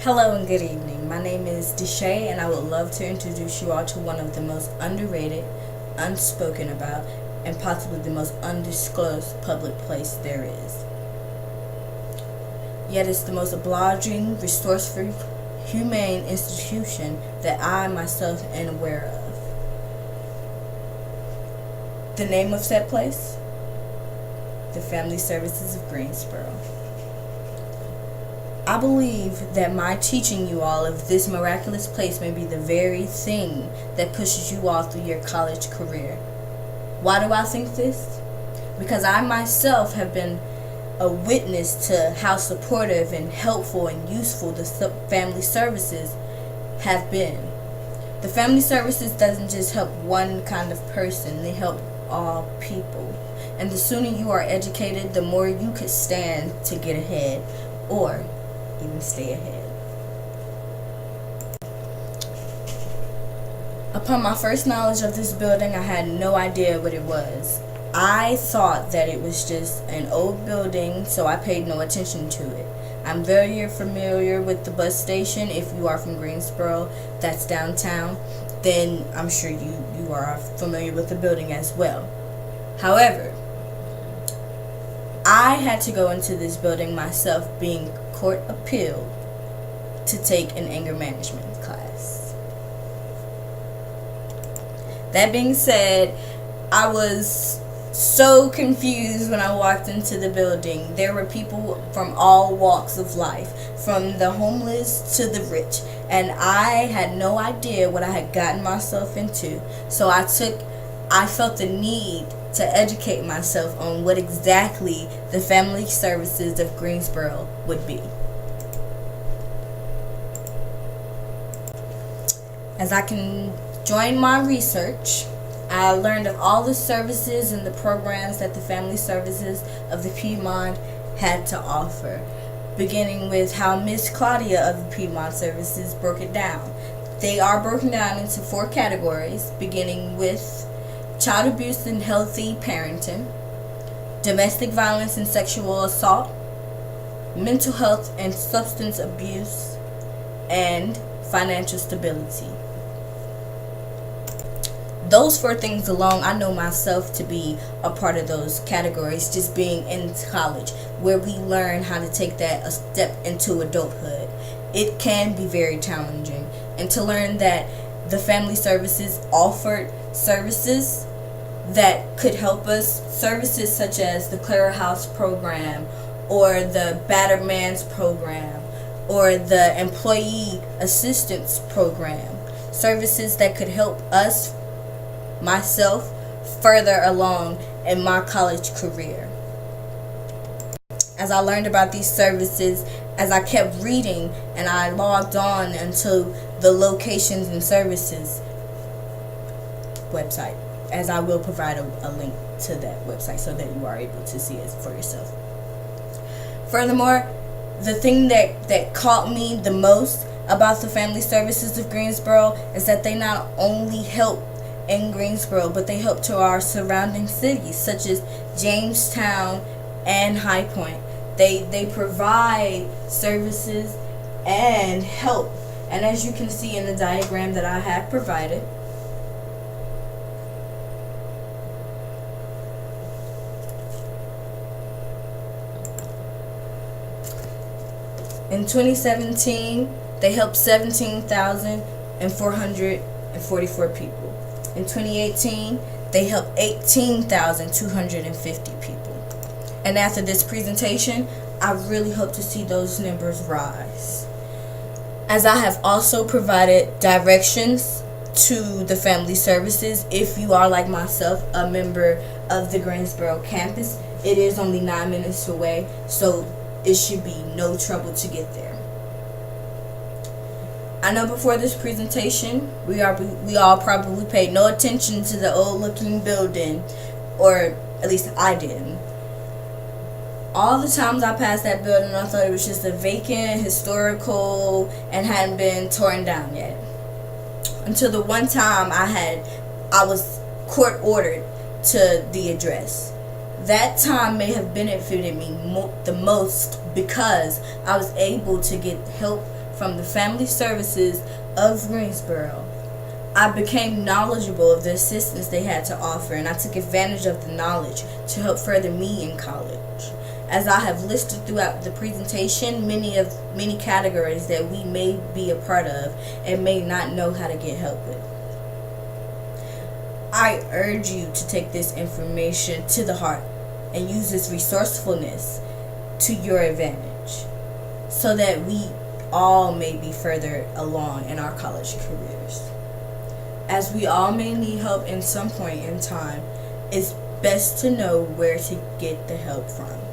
Hello and good evening. My name is Deshay, and I would love to introduce you all to one of the most underrated, unspoken about, and possibly the most undisclosed public place there is. Yet it's the most obliging, resourceful, humane institution that I myself am aware of. The name of said place? The Family Services of Greensboro. I believe that my teaching you all of this miraculous place may be the very thing that pushes you all through your college career. Why do I think this? Because I myself have been a witness to how supportive and helpful and useful the family services have been. The family services doesn't just help one kind of person, they help all people. And the sooner you are educated, the more you could stand to get ahead, or even stay ahead. Upon my first knowledge of this building, I had no idea what it was. I thought that it was just an old building, so I paid no attention to it. I'm very familiar with the bus station. If you are from Greensboro, that's downtown, then I'm sure you are familiar with the building as well. However, I had to go into this building myself, being court appealed, to take an anger management class. That being said, I was so confused when I walked into the building. There were people from all walks of life, from the homeless to the rich, and I had no idea what I had gotten myself into. So I felt the need to educate myself on what exactly the Family Services of Greensboro would be. As I can join my research, I learned of all the services and the programs that the Family Services of the Piedmont had to offer, beginning with how Miss Claudia of the Piedmont Services broke it down. They are broken down into 4 categories, beginning with child abuse and healthy parenting, domestic violence and sexual assault, mental health and substance abuse, and financial stability. Those 4 things alone, I know myself to be a part of those categories, just being in college, where we learn how to take that a step into adulthood. It can be very challenging, and to learn that the family services offered services that could help us, services such as the Clara House program, or the Battered Man's program, or the Employee Assistance program, services that could help us, myself, further along in my college career. As I learned about these services, as I kept reading and I logged on into the locations and services website, as I will provide a link to that website so that you are able to see it for yourself. Furthermore, the thing that caught me the most about the Family Services of Greensboro is that they not only help in Greensboro, but they help to our surrounding cities, such as Jamestown and High Point. They provide services and help. And as you can see in the diagram that I have provided, in 2017, they helped 17,444 people. In 2018, they helped 18,250 people. And after this presentation, I really hope to see those numbers rise. As I have also provided directions to the family services, if you are like myself, a member of the Greensboro campus, it is only 9 minutes away, so it should be no trouble to get there. I know before this presentation, we all probably paid no attention to the old looking building, or at least I didn't. All the times I passed that building, I thought it was just a vacant, historical, and hadn't been torn down yet. Until the one time I was court ordered to the address. That time may have benefited me the most because I was able to get help from the Family Services of Greensboro. I became knowledgeable of the assistance they had to offer, and I took advantage of the knowledge to help further me in college. As I have listed throughout the presentation, many categories that we may be a part of and may not know how to get help with. I urge you to take this information to the heart and use this resourcefulness to your advantage so that we all may be further along in our college careers. As we all may need help in some point in time, it's best to know where to get the help from.